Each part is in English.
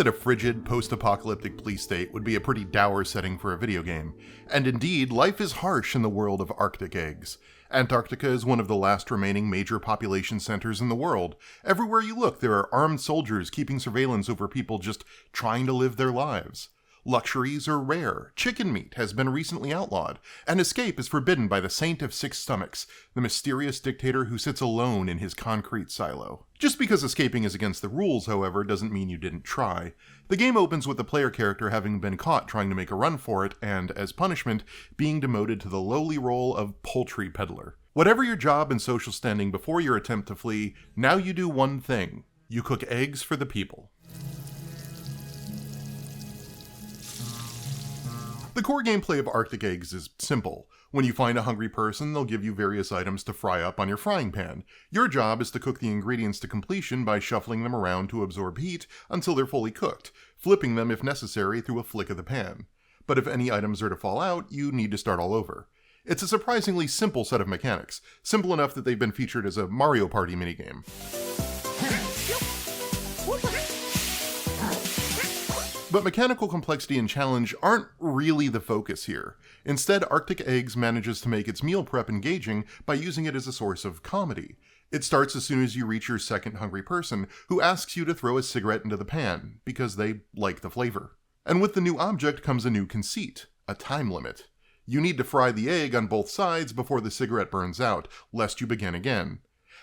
that a frigid, post-apocalyptic police state would be a pretty dour setting for a video game. And indeed, life is harsh in the world of Arctic Eggs. Antarctica is one of the last remaining major population centers in the world. Everywhere you look, there are armed soldiers keeping surveillance over people just trying to live their lives. Luxuries are rare, chicken meat has been recently outlawed, and escape is forbidden by the Saint of Six Stomachs, the mysterious dictator who sits alone in his concrete silo. Just because escaping is against the rules, however, doesn't mean you didn't try. The game opens with the player character having been caught trying to make a run for it, and, as punishment, being demoted to the lowly role of poultry peddler. Whatever your job and social standing before your attempt to flee, now you do one thing. You cook eggs for the people. The core gameplay of Arctic Eggs is simple. When you find a hungry person, they'll give you various items to fry up on your frying pan. Your job is to cook the ingredients to completion by shuffling them around to absorb heat until they're fully cooked, flipping them if necessary through a flick of the pan. But if any items are to fall out, you need to start all over. It's a surprisingly simple set of mechanics, simple enough that they've been featured as a Mario Party minigame. But mechanical complexity and challenge aren't really the focus here. Instead, Arctic Eggs manages to make its meal prep engaging by using it as a source of comedy. It starts as soon as you reach your second hungry person, who asks you to throw a cigarette into the pan, because they like the flavor. And with the new object comes a new conceit, a time limit. You need to fry the egg on both sides before the cigarette burns out, lest you begin again.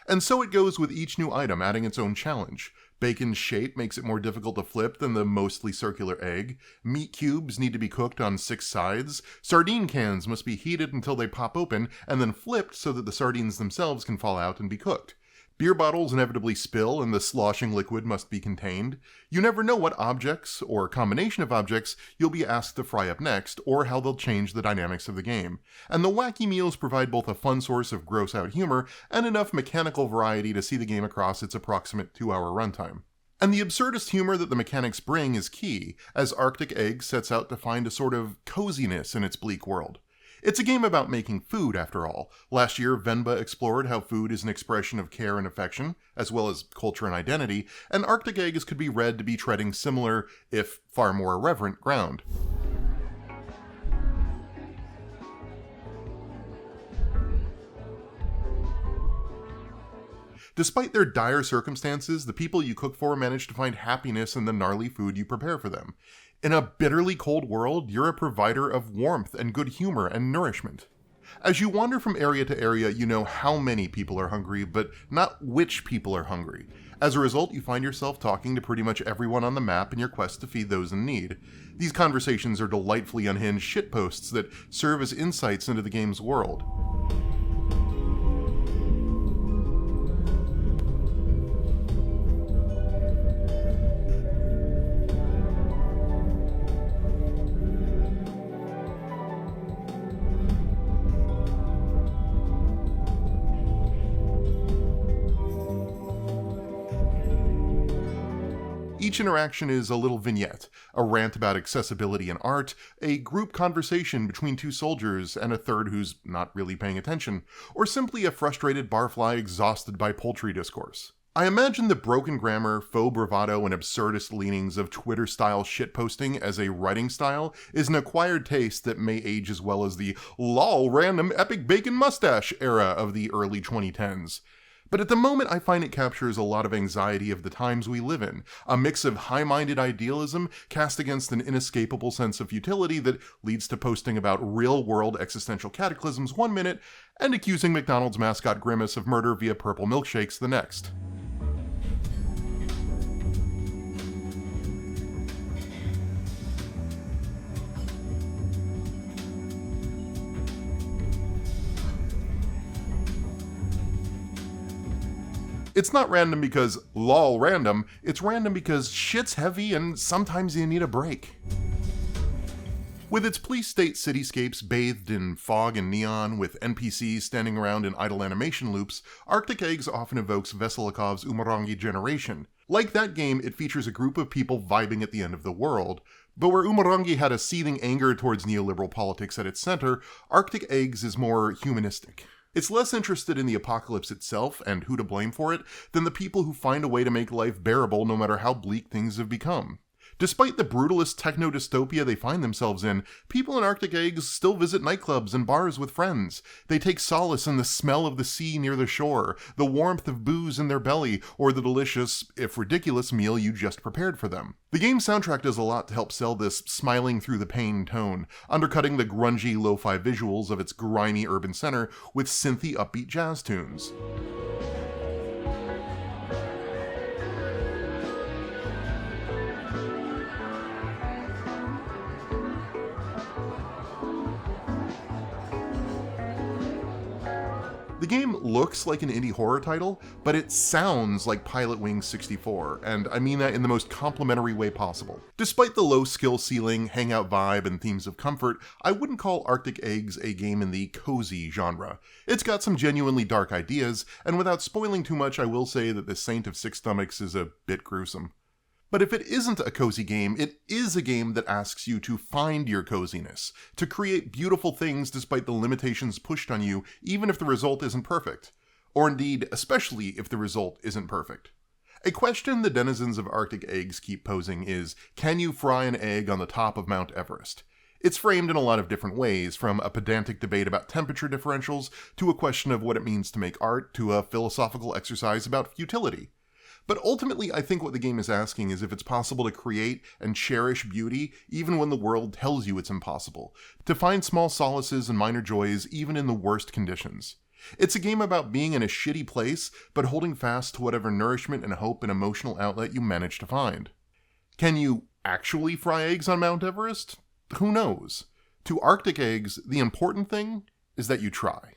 And so it goes with each new item adding its own challenge. Bacon's shape makes it more difficult to flip than the mostly circular egg. Meat cubes need to be cooked on 6 sides. Sardine cans must be heated until they pop open and then flipped so that the sardines themselves can fall out and be cooked. Beer bottles inevitably spill and the sloshing liquid must be contained. You never know what objects, or combination of objects, you'll be asked to fry up next, or how they'll change the dynamics of the game. And the wacky meals provide both a fun source of gross-out humor and enough mechanical variety to see the game across its approximate 2-hour runtime. And the absurdist humor that the mechanics bring is key, as Arctic Eggs sets out to find a sort of coziness in its bleak world. It's a game about making food, after all. Last year, Venba explored how food is an expression of care and affection, as well as culture and identity, and Arctic Eggs could be read to be treading similar, if far more irreverent, ground. Despite their dire circumstances, the people you cook for manage to find happiness in the gnarly food you prepare for them. In a bitterly cold world, you're a provider of warmth and good humor and nourishment. As you wander from area to area, you know how many people are hungry, but not which people are hungry. As a result, you find yourself talking to pretty much everyone on the map in your quest to feed those in need. These conversations are delightfully unhinged shitposts that serve as insights into the game's world. Each interaction is a little vignette, a rant about accessibility and art, a group conversation between 2 soldiers and a third who's not really paying attention, or simply a frustrated barfly exhausted by poultry discourse. I imagine the broken grammar, faux bravado, and absurdist leanings of Twitter-style shitposting as a writing style is an acquired taste that may age as well as the lol random epic bacon mustache era of the early 2010s. But at the moment, I find it captures a lot of anxiety of the times we live in, a mix of high-minded idealism cast against an inescapable sense of futility that leads to posting about real-world existential cataclysms one minute and accusing McDonald's mascot Grimace of murder via purple milkshakes the next. It's not random because lol random, it's random because shit's heavy and sometimes you need a break. With its police state cityscapes bathed in fog and neon, with NPCs standing around in idle animation loops, Arctic Eggs often evokes Veselikov's Umurangi Generation. Like that game, it features a group of people vibing at the end of the world. But where Umurangi had a seething anger towards neoliberal politics at its center, Arctic Eggs is more humanistic. It's less interested in the apocalypse itself and who to blame for it than the people who find a way to make life bearable no matter how bleak things have become. Despite the brutalist techno-dystopia they find themselves in, people in Arctic Eggs still visit nightclubs and bars with friends. They take solace in the smell of the sea near the shore, the warmth of booze in their belly, or the delicious, if ridiculous, meal you just prepared for them. The game's soundtrack does a lot to help sell this smiling through the pain tone, undercutting the grungy lo-fi visuals of its grimy urban center with synthy upbeat jazz tunes. The game looks like an indie horror title, but it sounds like Pilot Wings 64, and I mean that in the most complimentary way possible. Despite the low skill ceiling, hangout vibe, and themes of comfort, I wouldn't call Arctic Eggs a game in the cozy genre. It's got some genuinely dark ideas, and without spoiling too much, I will say that the Saint of Six Stomachs is a bit gruesome. But if it isn't a cozy game, it is a game that asks you to find your coziness, to create beautiful things despite the limitations pushed on you, even if the result isn't perfect. Or indeed, especially if the result isn't perfect. A question the denizens of Arctic Eggs keep posing is, can you fry an egg on the top of Mount Everest? It's framed in a lot of different ways, from a pedantic debate about temperature differentials, to a question of what it means to make art, to a philosophical exercise about futility. But ultimately, I think what the game is asking is if it's possible to create and cherish beauty even when the world tells you it's impossible, to find small solaces and minor joys even in the worst conditions. It's a game about being in a shitty place, but holding fast to whatever nourishment and hope and emotional outlet you manage to find. Can you actually fry eggs on Mount Everest? Who knows? To Arctic Eggs, the important thing is that you try.